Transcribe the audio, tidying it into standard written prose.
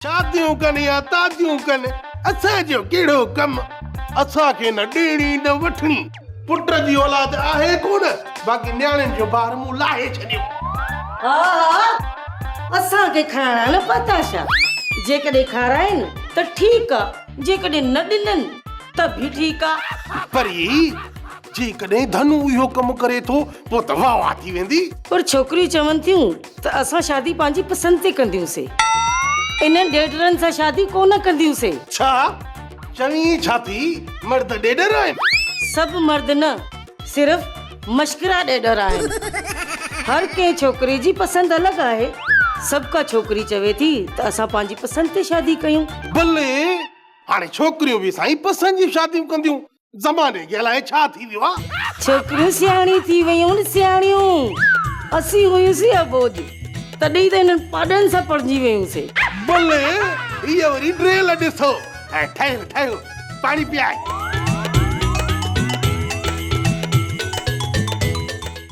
शादियूं कनि या तादियूं कनि असांजो कहिड़ो कमु असांखे न ॾियणी न वठणी पुट जी औलाद आहे कोन बाक़ी न्याणियुनि जो ॿार मूं लाहे छॾियो हा असांखे खाइणा न पता छा जेकॾहिं खाराइनि त ठीकु आहे जेकॾहिं न ॾिननि त बि ठीकु आहे परी जेकॾहिं धनु इहो कमु करे थो पोइ त वाह वाह थी वेंदी पर छोकिरियूं चवनि थियूं त असां शादी पंहिंजी पसंदि ते कंदियूंसीं इन्हनि ॾेढरनि सां शादी कोन कंदियूंसीं छा चवी छा थी मर्द ॾेढर आहिनि सभु मर्द न सिर्फ़ मश्करा ॾेढर आहिनि हर कंहिं छोकिरे जी पसंदि अलॻि आहे सभु का छोकिरी चवे थी त असां पंहिंजी पसंदि ते शादी कयूं भले हाणे छोकिरियूं बि साईं पसंदि जी शादियूं कंदियूं ज़माने खे अलाए छा थी वियो आहे छोकिरियूं सियाणी थी वयूं न सियाणियूं असीं हुयूंसीं अबोज तॾहिं त हिननि पाॾनि सां पढ़जी वयूंसीं भले हीअ वरी ड्रेल ॾिसो ऐं ठहियो ठहियो पाणी पीआए